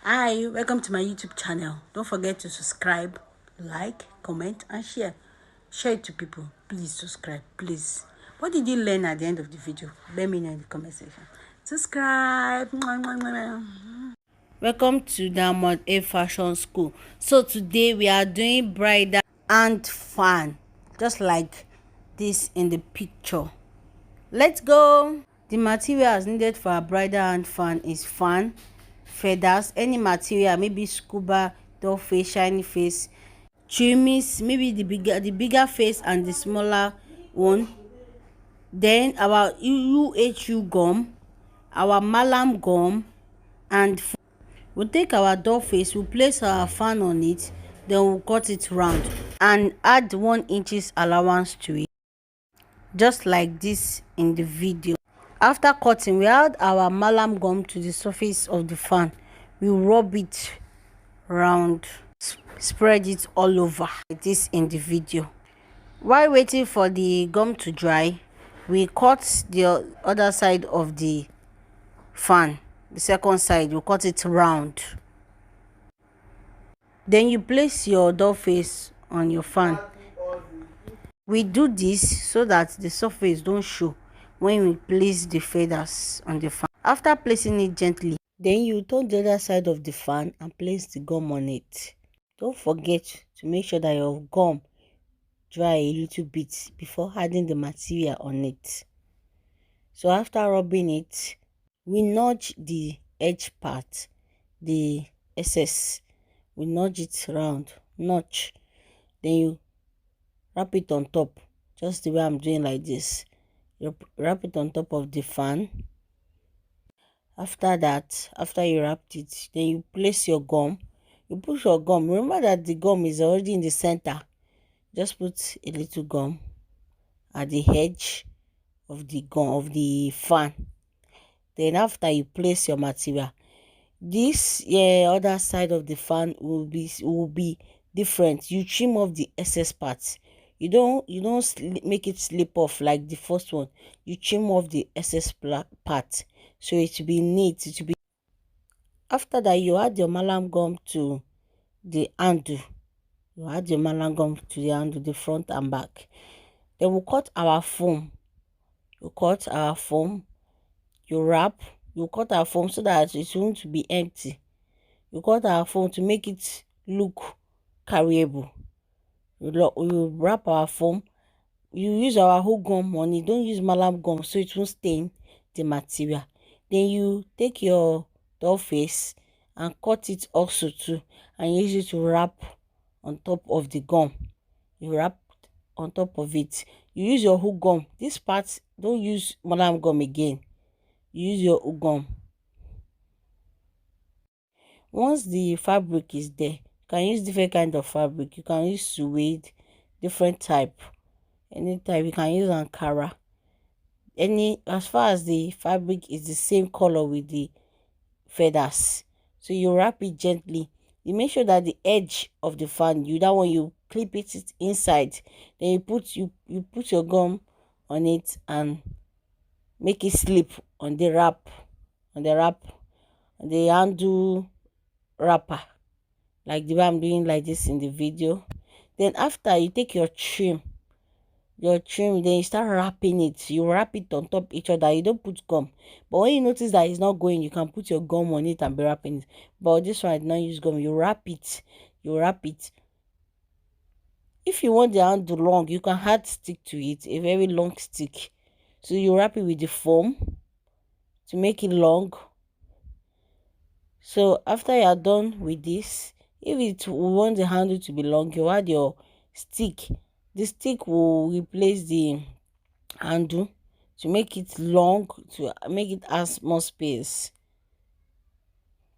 Hi, welcome to my YouTube channel. Don't forget to subscribe, like, comment, and share. Share it to people. Please subscribe, please. What did you learn at the end of the video? Let me know in the comment section. Subscribe. Mwah, mwah, mwah. Welcome to Diamond A Fashion School. So today we are doing bridal and fan, just like this in the picture. Let's go. The materials needed for a bridal and fan is fan, feathers, any material, maybe scuba, doll face, shiny face, trimmings, maybe the bigger face and the smaller one. Then our UHU gum, our malam gum, and we'll take our doll face, we'll place our fan on it, then we'll cut it round and add 1 inch allowance to it, just like this in the video. After cutting, we add our malam gum to the surface of the fan. We rub it round, spread it all over like this in the video. While waiting for the gum to dry, we cut the other side of the fan. The second side, we cut it round. Then you place your doll face on your fan. We do this so that the surface don't show when we place the feathers on the fan. After placing it gently, then you turn the other side of the fan and place the gum on it. Don't forget to make sure that your gum dry a little bit before adding the material on it. So after rubbing it, we nudge the edge part, the excess. We nudge it round, nudge. Then you wrap it on top, just the way I'm doing like this. You wrap it on top of the fan. After that, after you wrapped it, then you place your gum. You put your gum. Remember that the gum is already in the center. Just put a little gum at the edge of the gum of the fan. Then after you place your material, this other side of the fan will be different. You trim off the excess parts. You don't make it slip off like the first one. You trim off the excess part, so it will be neat. It will be. After that, you add your malam gum to the handle. You add your malam gum to the handle, the front and back. Then we'll cut our foam. You cut our foam. You wrap. You cut our foam so that it's going to be empty. You cut our foam to make it look carryable. You wrap our foam. You use our hook gum on it. Don't use malam gum so it won't stain the material. Then you take your doll face and cut it also too, and use it to wrap on top of the gum. You wrap on top of it. You use your hook gum. This part, don't use malam gum again. You use your hook gum. Once the fabric is there, you can use different kind of fabric. You can use suede, different type, any type. You can use Ankara. As far as the fabric is the same color with the feathers. So you wrap it gently. You make sure that the edge of the fan, that one you clip it inside. Then you put your gum on it and make it slip on the handle wrapper, like the way I'm doing like this in the video. Then after, you take your trim, then you start wrapping it. You wrap it on top each other. You don't put gum, but when you notice that it's not going, you can put your gum on it and be wrapping it. But this one I did not use gum. You wrap it. If you want the handle long, you can add stick to it, a very long stick. So you wrap it with the foam to make it long. So after you are done with this, if you want the handle to be long, you add your stick. The stick will replace the handle to make it long, to make it has more space,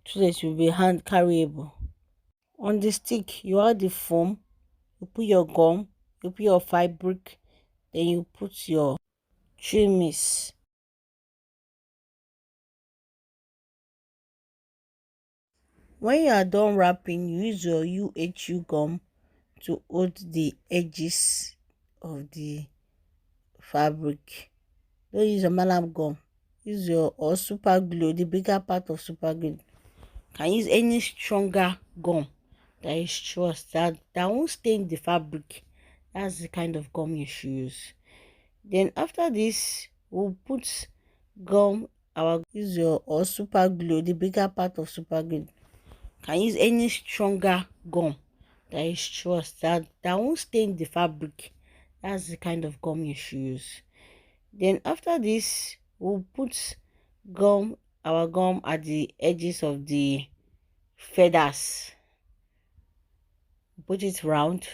so that it will be hand carryable. On the stick, you add the foam, you put your gum, you put your fabric, then you put your trimmings. When you are done wrapping, you use your UHU gum to hold the edges of the fabric. Don't use your malam gum. Use your super glue, the bigger part of super glue. Can use any stronger gum that is trust that won't stain the fabric. That's the kind of gum you should use. Then after this, we'll put gum. Our use your or super glue, the bigger part of super glue. Can use any stronger gum that is trust that won't stain the fabric. That's the kind of gum you should use. Then after this, we'll put gum, our gum at the edges of the feathers. Put it round.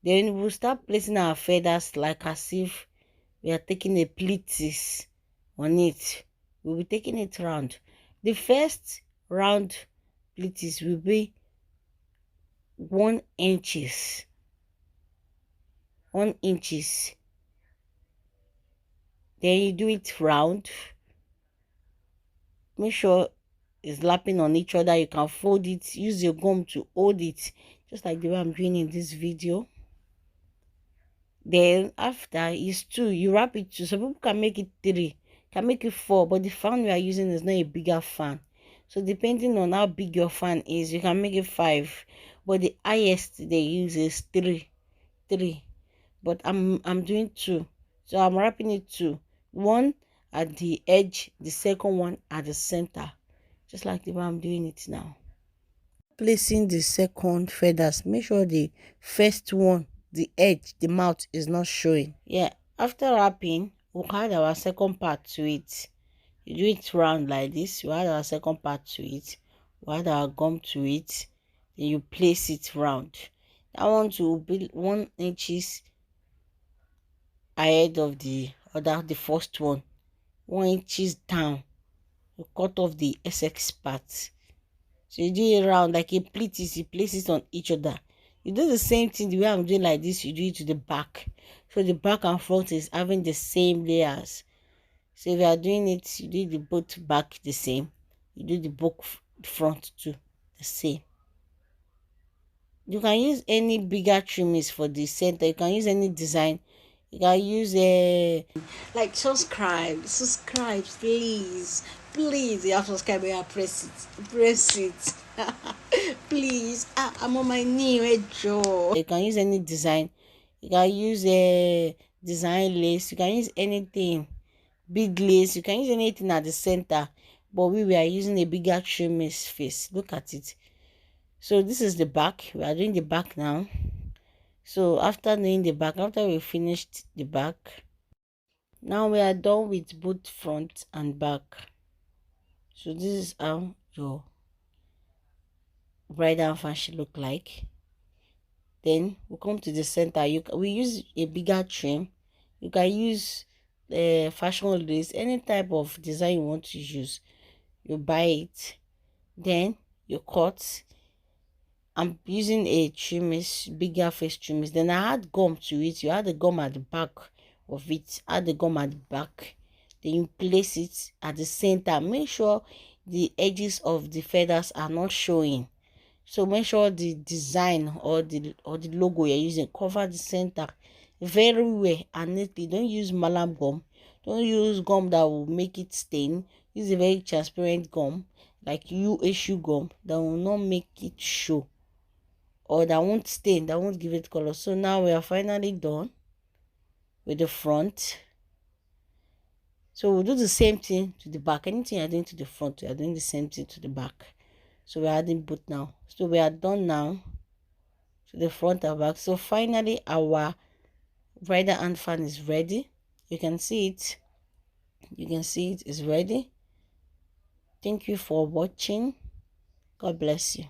Then we'll start placing our feathers like as if we are taking a pleatis on it. We'll be taking it round. The first round pleatis will be 1 inches. 1 inches. Then you do it round. Make sure it's lapping on each other. You can fold it. Use your gum to hold it, just like the way I'm doing in this video. Then after is 2, you wrap it 2. Some people can make it 3, can make it 4, but the fan we are using is not a bigger fan. So depending on how big your fan is, you can make it 5, but the highest they use is 3. But I'm doing 2, so I'm wrapping it 2. One at the edge, the second one at the center, just like the way I'm doing it now. Placing the second feathers, make sure the first one, the edge, the mouth is not showing. Yeah, after wrapping, we'll add our second part to it. You do it round like this. You add our second part to it. We add our gum to it. Then you place it round. That one will be 1 inches ahead of the other, the first one. 1 inches down. You cut off the excess part. So you do it round like a pleatis. You place it on each other. You do the same thing the way I'm doing like this. You do it to the back. So the back and front is having the same layers. So if you are doing it, you do the both back the same. You do the both front too the same. You can use any bigger trimmings for the center. You can use any design. You can use a like subscribe, please. Please, you have subscribe, yeah, press it. Please. I'm on my knee, Joe. You can use any design. You can use a design lace. You can use anything. Big lace. You can use anything at the center. But we are using a bigger trimmings face. Look at it. So this is the back. We are doing the back now. So after doing the back, after we finished the back, now we are done with both front and back. So this is how your bridal fan should look like. Then we come to the center. We use a bigger trim. You can use fashion lace, any type of design you want to use. You buy it, then you cut. I'm using a trimmers, bigger face trimmers. Then I add gum to it. You add the gum at the back of it. Add the gum at the back. Then you place it at the center. Make sure the edges of the feathers are not showing. So make sure the design or the logo you're using cover the center very well and neatly. Don't use malam gum. Don't use gum that will make it stain. Use a very transparent gum like UHU gum that will not make it show, or that won't stain, that won't give it color. So now we are finally done with the front. So we'll do the same thing to the back. Anything you're doing to the front, we are doing the same thing to the back. So we're adding both now. So we are done now to the front and back. So finally our bridal handfan is ready. You can see it. You can see it is ready. Thank you for watching. God bless you.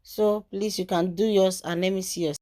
So please, you can do yours and let me see yours.